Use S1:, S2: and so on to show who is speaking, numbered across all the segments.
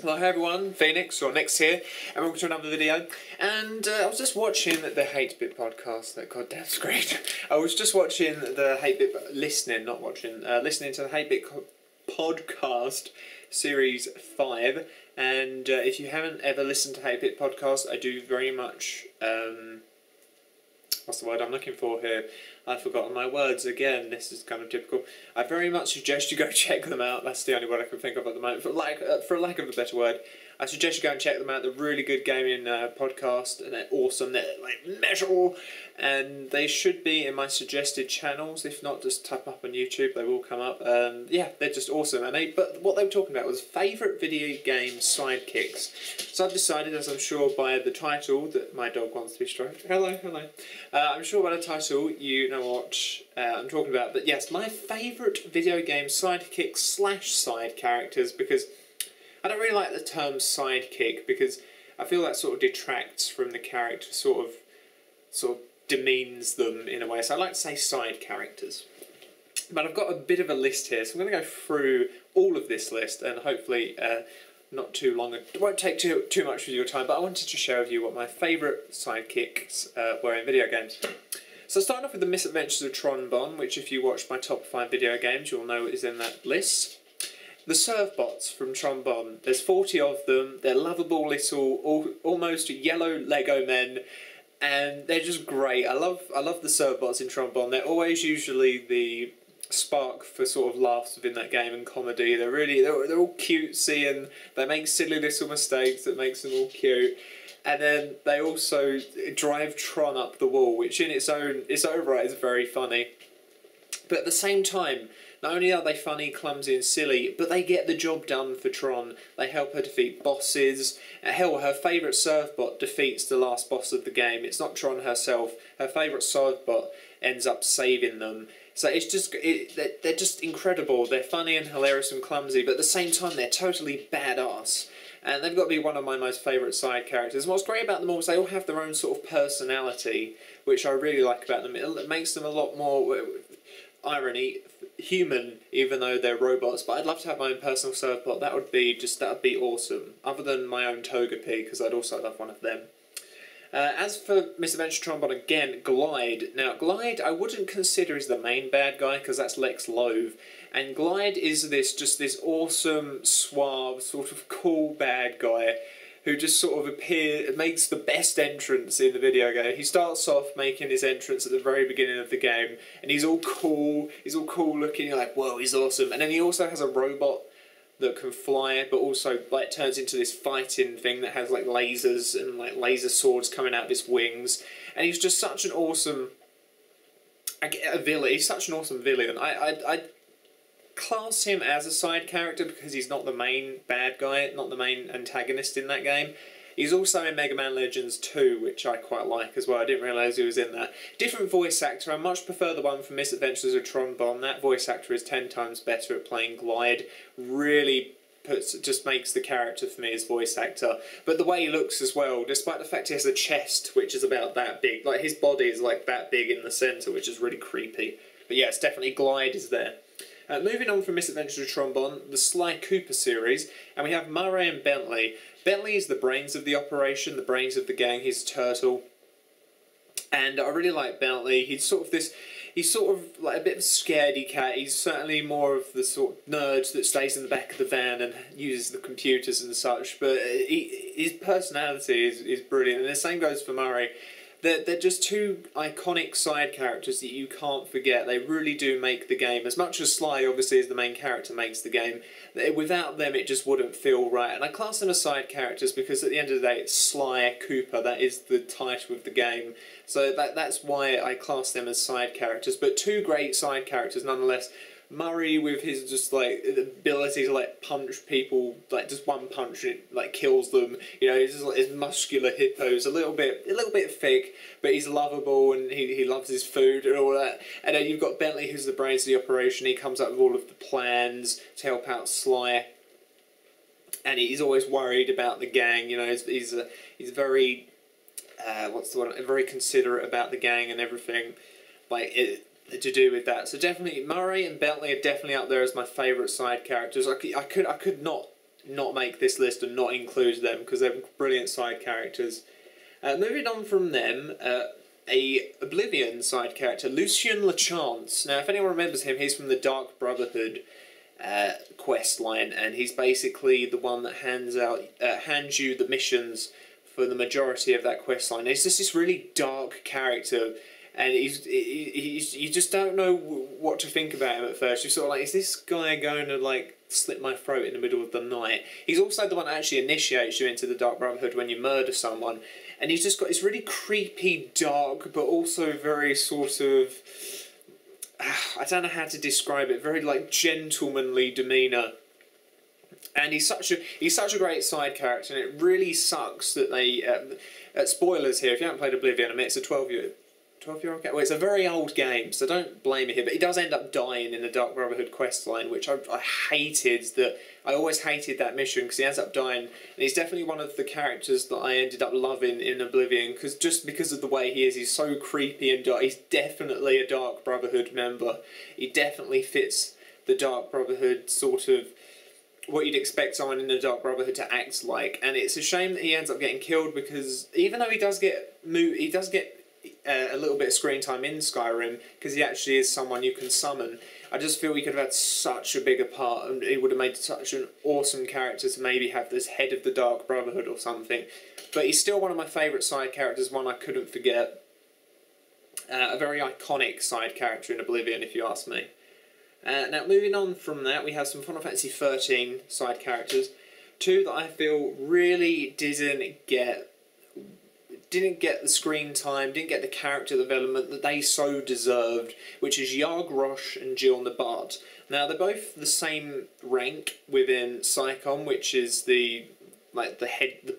S1: Well, hi everyone, Phoenix, or Next here, and welcome to another video. And I was just watching the 8-Bit podcast, that goddamn screen. I was just watching the 8-Bit, listening to the 8-Bit podcast series 5. And if you haven't ever listened to 8-Bit podcast, I do very much, what's the word I'm looking for here? I've forgotten my words again, this is kind of typical. I very much suggest you go check them out. That's the only word I can think of at the moment. For lack of a better word, I suggest you go and check them out. They're really good gaming podcast, and they're awesome. They're like measurable, and they should be in my suggested channels. If not, just type up on YouTube, they will come up. Yeah, they're just awesome. But what they were talking about was favourite video game sidekicks. So I've decided, as I'm sure by the title, that my dog wants to be stroked. Hello, hello. I'm sure by the title you know what I'm talking about. But yes, my favourite video game sidekicks / side characters, because I don't really like the term sidekick, because I feel that sort of detracts from the character, sort of demeans them in a way. So I like to say side characters. But I've got a bit of a list here, so I'm going to go through all of this list, and hopefully not too long. It won't take too much of your time, but I wanted to share with you what my favourite sidekicks were in video games. So starting off with the Misadventures of Tron Bonne, which if you watch my top 5 video games, you'll know is in that list. The Servbots from Tron Bonne. There's 40 of them. They're lovable little, almost yellow Lego men, and they're just great. I love the Servbots in Tron Bonne. They're always usually the spark for sort of laughs within that game and comedy. They're all cutesy, and they make silly little mistakes that makes them all cute. And then they also drive Tron up the wall, which in its own right is very funny. But at the same time, not only are they funny, clumsy and silly, but they get the job done for Tron. They help her defeat bosses. Hell, her favourite Servbot defeats the last boss of the game. It's not Tron herself. Her favourite Servbot ends up saving them. So it's just, they're just incredible. They're funny and hilarious and clumsy, but at the same time they're totally badass. And they've got to be one of my most favourite side characters. And what's great about them all is they all have their own sort of personality, which I really like about them. It makes them a lot more, irony, human, even though they're robots. But I'd love to have my own personal Servbot. That would be awesome. Other than my own Togepi, because I'd also love one of them. As for Misadventure Tron Bonne, again, Glide. Now, Glide I wouldn't consider as the main bad guy, because that's Lex Loeb. And Glide is this awesome, suave, sort of cool bad guy who just sort of makes the best entrance in the video game. He starts off making his entrance at the very beginning of the game, and he's all cool looking, you're like, whoa, he's awesome. And then he also has a robot that can fly, but also like turns into this fighting thing that has like lasers and like laser swords coming out of his wings. And he's just such an awesome villain. He's such an awesome villain. I'd class him as a side character because he's not the main bad guy, not the main antagonist in that game. He's also in Mega Man Legends 2, which I quite like as well. I didn't realise he was in that. Different voice actor. I much prefer the one from Misadventures of Tron Bonne. That voice actor is 10 times better at playing Glide. Really just makes the character for me as voice actor. But the way he looks as well, despite the fact he has a chest which is about that big, like his body is like that big in the centre, which is really creepy. But yes, definitely Glide is there. Moving on from Misadventures of Tron Bonne, the Sly Cooper series, and we have Murray and Bentley. Bentley is the brains of the operation, the brains of the gang. He's a turtle, and I really like Bentley. He's sort of like a bit of a scaredy cat. He's certainly more of the sort of nerd that stays in the back of the van and uses the computers and such. But his personality is brilliant, and the same goes for Murray. They're just two iconic side characters that you can't forget. They really do make the game. As much as Sly, obviously, as the main character, makes the game, without them it just wouldn't feel right. And I class them as side characters because at the end of the day it's Sly Cooper. That is the title of the game. So that's why I class them as side characters. But two great side characters nonetheless. Murray with his just like ability to like punch people, like just one punch and it like kills them. You know, he's just like his muscular hippo's a little bit thick, but he's lovable and he loves his food and all that. And then you've got Bentley, who's the brains of the operation. He comes up with all of the plans to help out Sly, and he's always worried about the gang. You know, he's very very considerate about the gang and everything. To do with that. So definitely Murray and Bentley are definitely up there as my favourite side characters. I could not not make this list and not include them because they're brilliant side characters. Moving on from them, a Oblivion side character, Lucien Lachance. Now, if anyone remembers him, he's from the Dark Brotherhood quest line, and he's basically the one that hands you the missions for the majority of that quest line. He's just this really dark character, and you just don't know what to think about him at first. You're sort of like, is this guy going to like slit my throat in the middle of the night? He's also the one that actually initiates you into the Dark Brotherhood when you murder someone, and he's just got this really creepy, dark, but also very sort of, I don't know how to describe it, very like gentlemanly demeanour. And he's such a great side character, and it really sucks that they spoilers here. If you haven't played Oblivion, I mean, it's a 12-year-old game. Well, it's a very old game, so don't blame me here. But he does end up dying in the Dark Brotherhood quest line, which I hated. I always hated that mission because he ends up dying. And he's definitely one of the characters that I ended up loving in Oblivion, just because of the way he is. He's so creepy and dark. He's definitely a Dark Brotherhood member. He definitely fits the Dark Brotherhood sort of what you'd expect someone in the Dark Brotherhood to act like. And it's a shame that he ends up getting killed, because even though he does get a little bit of screen time in Skyrim, because he actually is someone you can summon, I just feel he could have had such a bigger part, and he would have made such an awesome character to maybe have this head of the Dark Brotherhood or something. But he's still one of my favourite side characters, one I couldn't forget. A very iconic side character in Oblivion, if you ask me. Now, moving on from that, we have some Final Fantasy XIII side characters. Two that I feel really didn't get the screen time, didn't get the character development that they so deserved, which is Yarg Rosh and Jill Nabat. Now, they're both the same rank within Psychom, which is the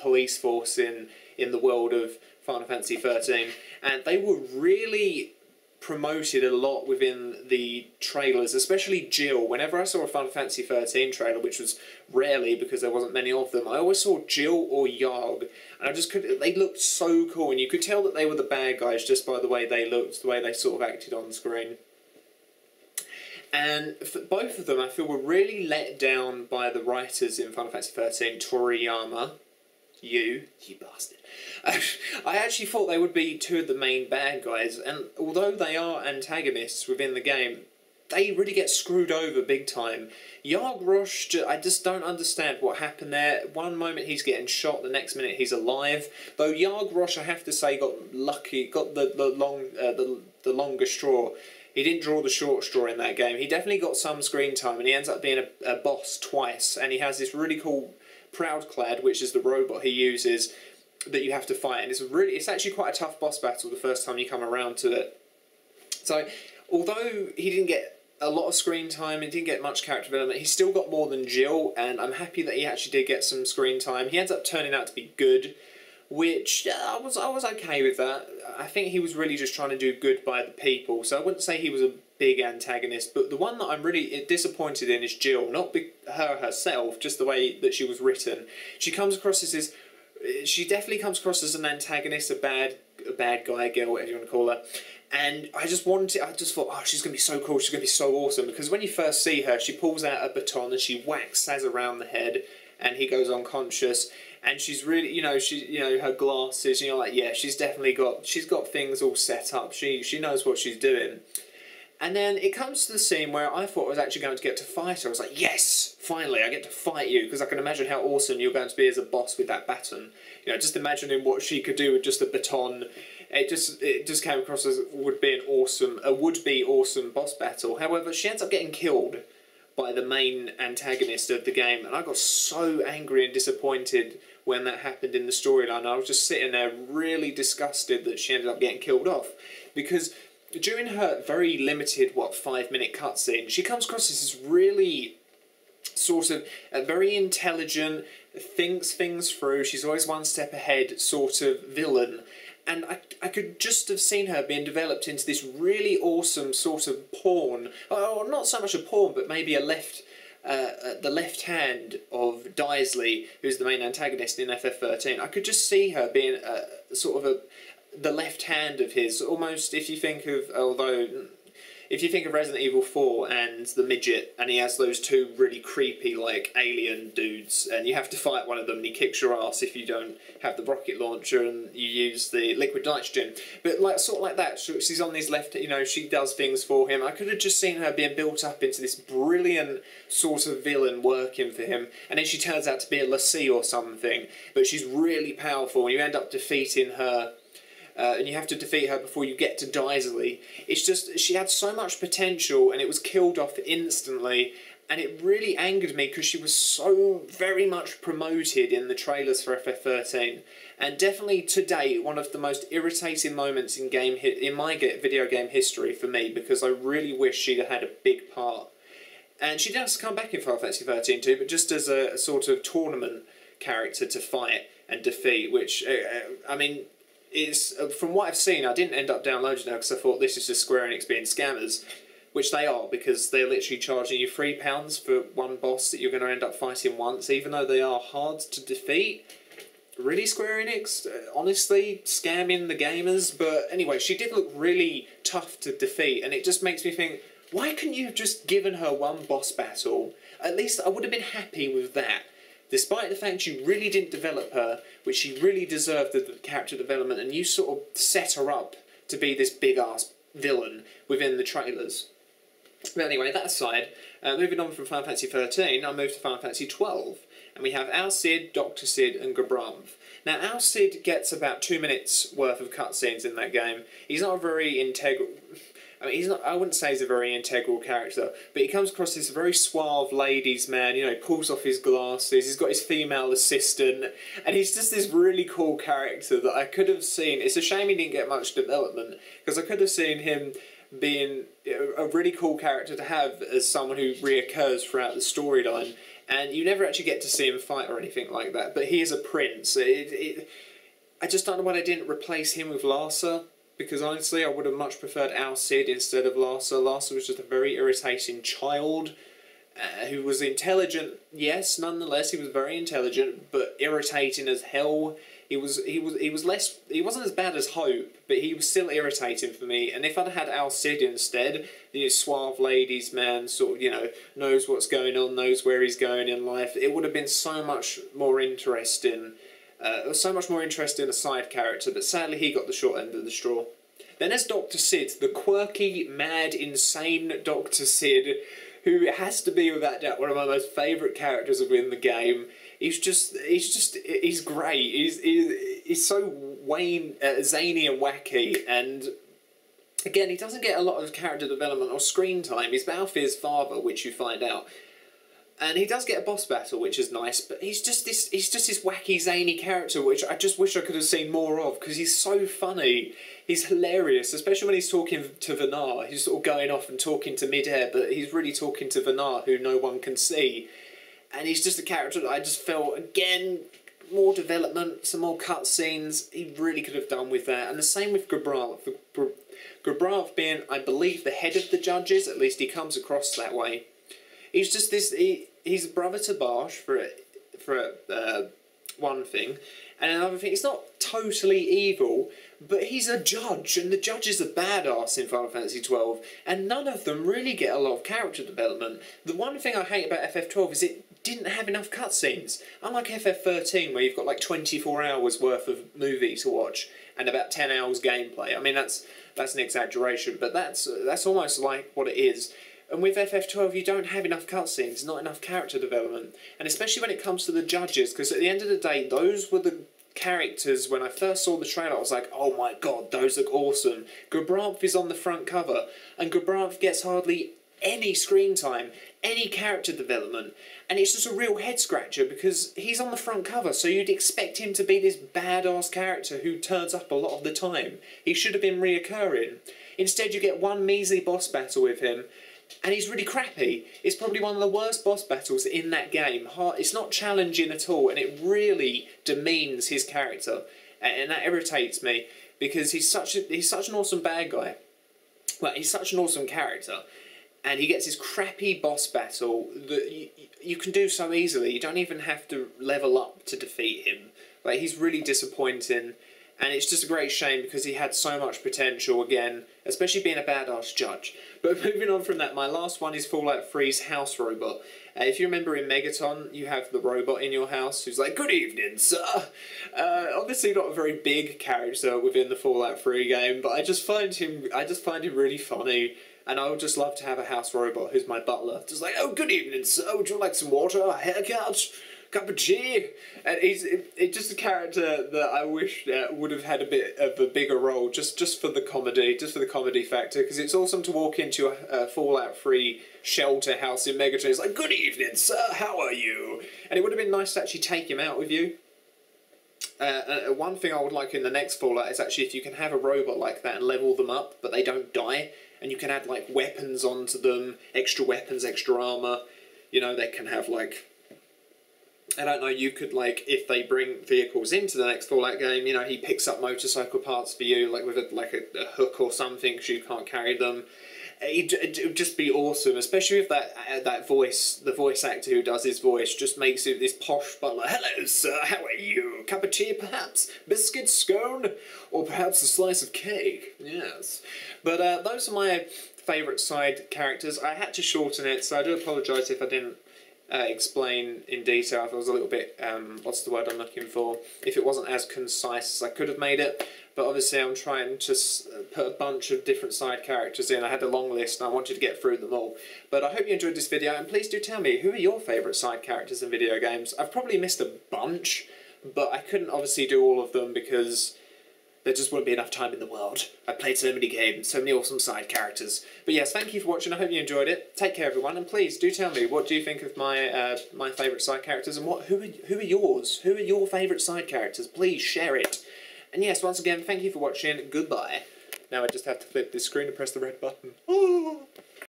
S1: police force in the world of Final Fantasy XIII, and they were really promoted a lot within the trailers, especially Jill. Whenever I saw a Final Fantasy XIII trailer, which was rarely because there wasn't many of them, I always saw Jill or Yarg, and they looked so cool, and you could tell that they were the bad guys just by the way they looked, the way they sort of acted on screen. And for both of them, I feel, were really let down by the writers in Final Fantasy XIII, Toriyama. You bastard. I actually thought they would be two of the main bad guys, and although they are antagonists within the game, they really get screwed over big time. Yarg Rosh, I just don't understand what happened there. One moment he's getting shot, the next minute he's alive. Though Yarg Rosh, I have to say, got lucky, got the longer straw. He didn't draw the short straw in that game. He definitely got some screen time, and he ends up being a boss twice, and he has this really cool Proudclad, which is the robot he uses, that you have to fight, and it's actually quite a tough boss battle the first time you come around to it. So, although he didn't get a lot of screen time and didn't get much character development, he still got more than Jill, and I'm happy that he actually did get some screen time. He ends up turning out to be good, which I was okay with that. I think he was really just trying to do good by the people, so I wouldn't say he was a big antagonist, but the one that I'm really disappointed in is Jill. Not her herself, just the way that she was written. She comes across as this. She definitely comes across as an antagonist, a bad guy, girl, whatever you want to call her. And I just thought, oh, she's going to be so cool, she's going to be so awesome. Because when you first see her, she pulls out a baton and she whacks Saz around the head, and he goes unconscious. And she's really, her glasses, like, yeah, she's got things all set up. She knows what she's doing. And then it comes to the scene where I thought I was actually going to get to fight her. I was like, yes, finally, I get to fight you, because I can imagine how awesome you're going to be as a boss with that baton. Just imagining what she could do with just a baton. It just came across as would-be awesome boss battle. However, she ends up getting killed by the main antagonist of the game, and I got so angry and disappointed when that happened in the storyline. I was just sitting there really disgusted that she ended up getting killed off, because during her very limited, 5-minute cutscene, she comes across as this really sort of very intelligent, thinks things through, she's always one step ahead sort of villain. And I could just have seen her being developed into this really awesome sort of pawn, or not so much a pawn, but maybe the left hand of Daisley, who's the main antagonist in FF13. I could just see her being the left hand of his, almost, if you think of, although if you think of Resident Evil 4 and the midget, and he has those two really creepy, like, alien dudes, and you have to fight one of them, and he kicks your ass if you don't have the rocket launcher and you use the liquid nitrogen. But, like, sort of like that, she's on his left, you know, she does things for him. I could have just seen her being built up into this brilliant sort of villain working for him, and then she turns out to be a lassie or something, but she's really powerful, and you end up defeating her. And you have to defeat her before you get to Daisley. It's just, she had so much potential and it was killed off instantly, and it really angered me because she was so very much promoted in the trailers for FF13, and definitely to date one of the most irritating moments in my video game history for me, because I really wish she'd have had a big part. And she does come back in Final Fantasy 13 too, but just as a sort of tournament character to fight and defeat, which, I mean, is, from what I've seen, I didn't end up downloading it because I thought this is just Square Enix being scammers, which they are, because they're literally charging you £3 for one boss that you're going to end up fighting once, even though they are hard to defeat. Really, Square Enix? Honestly, scamming the gamers? But anyway, she did look really tough to defeat, and it just makes me think, why couldn't you have just given her one boss battle? At least I would have been happy with that. Despite the fact you really didn't develop her, which she really deserved the character development, and you sort of set her up to be this big-ass villain within the trailers. But anyway, that aside, moving on from Final Fantasy 13, I moved to Final Fantasy 12, and we have Al Cid, Dr. Cid, and Gabranth. Now, Al Cid gets about 2 minutes worth of cutscenes in that game. He's not a very integral... I mean, he's not, I wouldn't say he's a very integral character, but he comes across this very suave ladies' man, you know, he pulls off his glasses, he's got his female assistant, and he's just this really cool character that I could have seen. It's a shame he didn't get much development, because I could have seen him being a really cool character to have as someone who reoccurs throughout the storyline, and you never actually get to see him fight or anything like that, but he is a prince. I just don't know why they didn't replace him with Larsa. Because honestly, I would have much preferred Al Cid instead of Larsa. Larsa was just a very irritating child who was intelligent. Yes, nonetheless, he was very intelligent, but irritating as hell. He wasn't as bad as Hope, but he was still irritating for me. And if I'd had Al Cid instead, the suave ladies man, sort of, you know, knows what's going on, knows where he's going in life, it would have been so much more interesting. So much more interesting a side character, but sadly he got the short end of the straw. Then there's Dr. Cid, the quirky, mad, insane Dr. Cid, who has to be without doubt one of my most favourite characters within the game. He's great. He's so zany and wacky, and again, he doesn't get a lot of character development or screen time. He's Balthier's father, which you find out. And he does get a boss battle, which is nice, but he's just this wacky, zany character, which I just wish I could have seen more of, because he's so funny. He's hilarious, especially when he's talking to Vanar. He's sort of going off and talking to mid-air, but he's really talking to Vanar, who no one can see. And he's just a character that I just felt, again, more development, some more cutscenes. He really could have done with that. And the same with Gabranth. Gabranth being, I believe, the head of the judges, at least he comes across that way. He's just this... He's a brother to Barsh for one thing, and another thing, he's not totally evil, but he's a judge, and the judge is a badass in Final Fantasy 12, and none of them really get a lot of character development. The one thing I hate about FF12 is it didn't have enough cutscenes. Unlike FF13, where you've got like 24 hours worth of movie to watch, and about 10 hours gameplay. I mean, that's an exaggeration, but that's almost like what it is. And with FF12, you don't have enough cutscenes, not enough character development. And especially when it comes to the judges, because at the end of the day, those were the characters, when I first saw the trailer, I was like, oh my god, those look awesome. Gabranth is on the front cover, and Gabranth gets hardly any screen time, any character development. And it's just a real head-scratcher, because he's on the front cover, so you'd expect him to be this badass character who turns up a lot of the time. He should have been reoccurring. Instead, you get one measly boss battle with him, and he's really crappy. It's probably one of the worst boss battles in that game. It's not challenging at all, and it really demeans his character, and that irritates me, because he's such an awesome bad guy. Well, he's such an awesome character, and he gets this crappy boss battle that you can do so easily. You don't even have to level up to defeat him. Like, he's really disappointing, And it's just a great shame because he had so much potential again, especially being a badass judge. But moving on from that, my last one is Fallout 3's house robot. If you remember in Megaton, you have the robot in your house who's like, "Good evening, sir." Obviously not a very big character within the Fallout 3 game, but I just find him really funny. And I would just love to have a house robot who's my butler. Just like, "Oh, good evening, sir. Would you like some water, a haircut, cup of tea?" And it's just a character that I wish would have had a bit of a bigger role, just for the comedy factor. Because it's awesome to walk into a Fallout 3 shelter house in Megaton. It's like, "Good evening, sir. How are you?" And it would have been nice to actually take him out with you. One thing I would like in the next Fallout is actually if you can have a robot like that and level them up, but they don't die. And you can add, like, weapons onto them, extra weapons, extra armour. You know, they can have, like... I don't know, you could, like, if they bring vehicles into the next Fallout game, you know, he picks up motorcycle parts for you, like, with a hook or something, because you can't carry them. It would just be awesome, especially if that voice, the voice actor who does his voice, just makes it this posh butler. "Hello, sir, how are you? Cup of tea, perhaps? Biscuit, scone? Or perhaps a slice of cake?" Yes. But those are my favourite side characters. I had to shorten it, so I do apologise if I didn't explain in detail, if I was a little bit, what's the word I'm looking for? If it wasn't as concise as I could have made it. But obviously I'm trying to put a bunch of different side characters in. I had a long list and I wanted to get through them all. But I hope you enjoyed this video, and please do tell me, who are your favourite side characters in video games? I've probably missed a bunch, but I couldn't obviously do all of them because there just wouldn't be enough time in the world. I played so many games, so many awesome side characters. But yes, thank you for watching, I hope you enjoyed it. Take care everyone, and please do tell me, what do you think of my my favourite side characters, and who are yours? Who are your favourite side characters? Please share it. And yes, once again, thank you for watching, goodbye. Now I just have to flip this screen and press the red button. Oh.